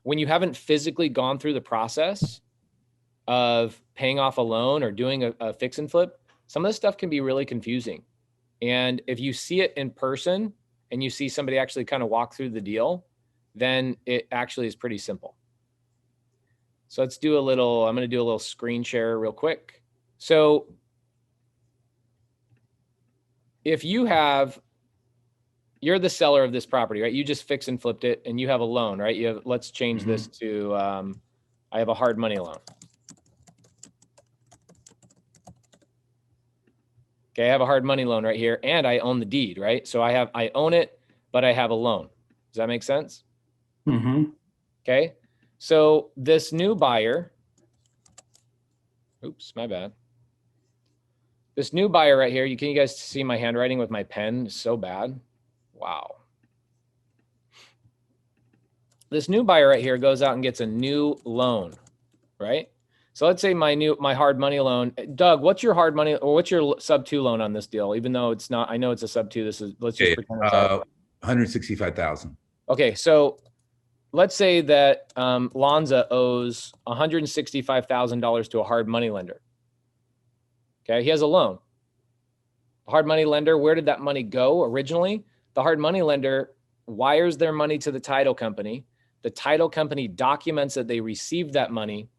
when you haven't physically gone through the process of paying off a loan or doing a fix and flip, some of this stuff can be really confusing. And if you see it in person and you see somebody actually kind of walk through the deal, then it actually is pretty simple. So let's do a little, I'm going to do a little screen share real quick. So if you're the seller of this property, right? You just fix and flipped it and you have a loan, right? You have, let's change this to, I have a hard money loan. Okay, I have a hard money loan right here and I own the deed, right? So I own it, but I have a loan. Does that make sense? Okay, so this new buyer, oops, my bad. This new buyer right here, can you guys see my handwriting with my pen? It's so bad. Wow. This new buyer right here goes out and gets a new loan, right? So let's say my hard money loan. Doug, what's your hard money or what's your sub 2 loan on this deal? Even though it's not, I know it's a sub 2. This is, let's just pretend it's 165,000. Okay, so let's say that Lonza owes $165,000 to a hard money lender. Okay, he has a loan. The hard money lender, where did that money go originally? The hard money lender wires their money to the title company. The title company documents that they received that money,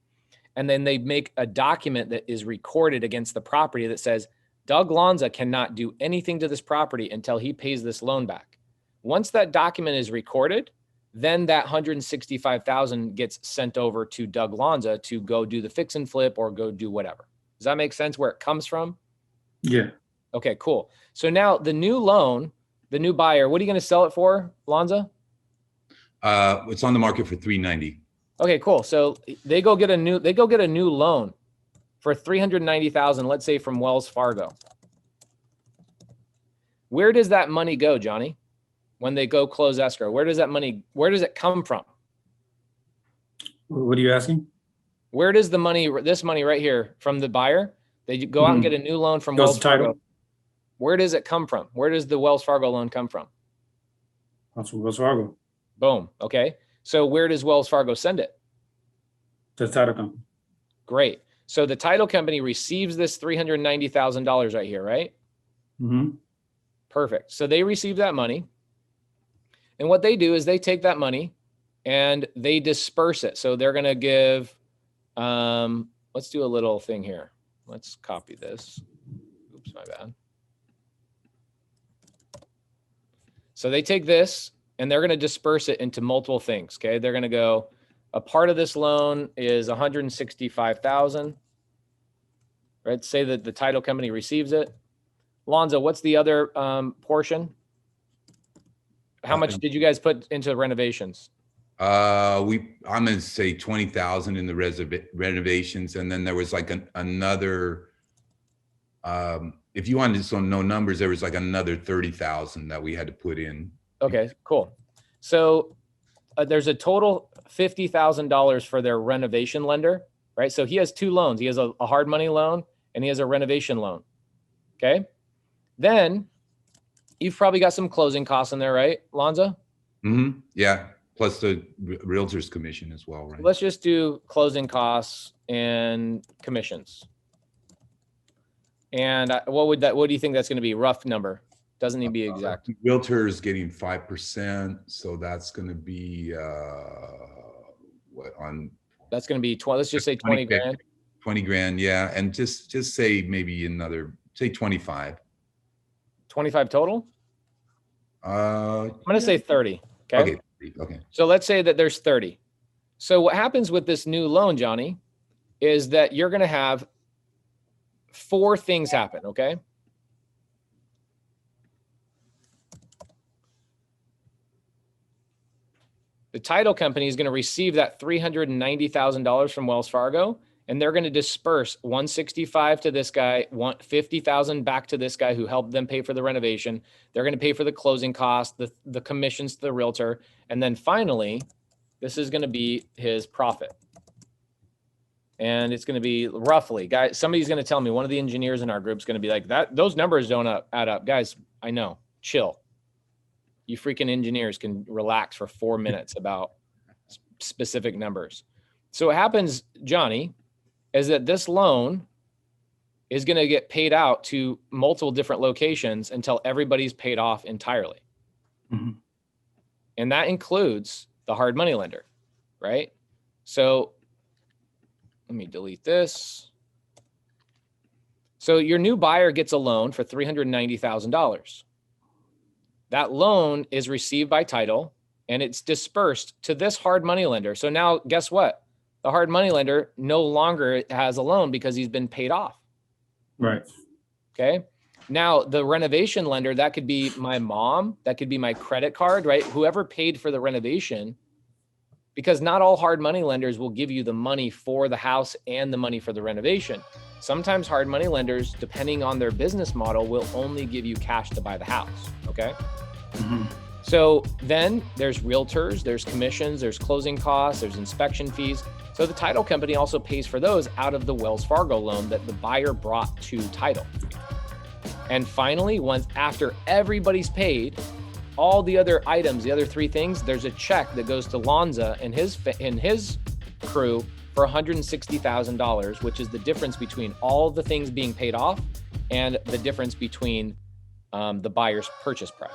and then they make a document that is recorded against the property that says, Doug Lonza cannot do anything to this property until he pays this loan back. Once that document is recorded, then that $165,000 gets sent over to Doug Lonza to go do the fix and flip or go do whatever. Does that make sense where it comes from? Yeah. Okay, cool. So now the new loan, the new buyer, what are you going to sell it for, Lonza? It's on the market for $390. Okay, cool. So they go get a new loan for $390,000, let's say from Wells Fargo. Where does that money go, Johnny? When they go close escrow, where does it come from? What are you asking? Where does the money, this money right here from the buyer, they go out and get a new loan from Wells Fargo. Where does it come from? Where does the Wells Fargo loan come from? That's from Wells Fargo. Boom. Okay. So where does Wells Fargo send it? To the title company. Great. So the title company receives this $390,000 right here, right? Perfect. So they receive that money. And what they do is they take that money and they disperse it. So they're going to give, let's do a little thing here. Let's copy this. Oops, my bad. So they take this and they're going to disperse it into multiple things. Okay. They're going to go, a part of this loan is $165,000. Right. Say that the title company receives it. Lonzo, what's the other portion? How much did you guys put into renovations? I'm going to say 20,000 in the renovations. And then there was like another, if you wanted to know numbers, there was like another 30,000 that we had to put in. Okay, cool. So there's a total $50,000 for their renovation lender, right? So he has two loans. He has a hard money loan and he has a renovation loan. Okay. Then you've probably got some closing costs in there, right, Lonza? Yeah. Plus the realtor's commission as well, right? Let's just do closing costs and commissions. And what do you think that's going to be? Rough number. Doesn't need to be exact. Realtor is getting 5%. So that's going to be, that's going to be, let's just say 20 grand. 20 grand. Yeah. And just say maybe say 25. 25 total? I'm going to say 30. Okay. Okay. So let's say that there's 30. So what happens with this new loan, Johnny, is that you're going to have 4 things happen. Okay. The title company is going to receive that $390,000 from Wells Fargo, and they're going to disperse 165 to this guy, 50,000 back to this guy who helped them pay for the renovation. They're going to pay for the closing costs, the commissions to the realtor, and then finally, this is going to be his profit. And it's going to be roughly, guys, somebody's going to tell me, one of the engineers in our group is going to be like, those numbers don't add up. Guys, I know, chill. You freaking engineers can relax for 4 minutes about specific numbers. So what happens, Johnny, is that this loan is going to get paid out to multiple different locations until everybody's paid off entirely. Mhm. And that includes the hard money lender, right? So let me delete this. So your new buyer gets a loan for $390,000. That loan is received by title and it's dispersed to this hard money lender. So now guess what? The hard money lender no longer has a loan because he's been paid off. Right. Okay. Now the renovation lender, that could be my mom, that could be my credit card, right? Whoever paid for the renovation, because not all hard money lenders will give you the money for the house and the money for the renovation. Sometimes hard money lenders, depending on their business model, will only give you cash to buy the house. Okay. Mhm. So then there's realtors, there's commissions, there's closing costs, there's inspection fees. So the title company also pays for those out of the Wells Fargo loan that the buyer brought to title. And finally, once after everybody's paid, all the other items, the other three things, there's a check that goes to Lonza and his crew for $160,000, which is the difference between all the things being paid off and the difference between the buyer's purchase price.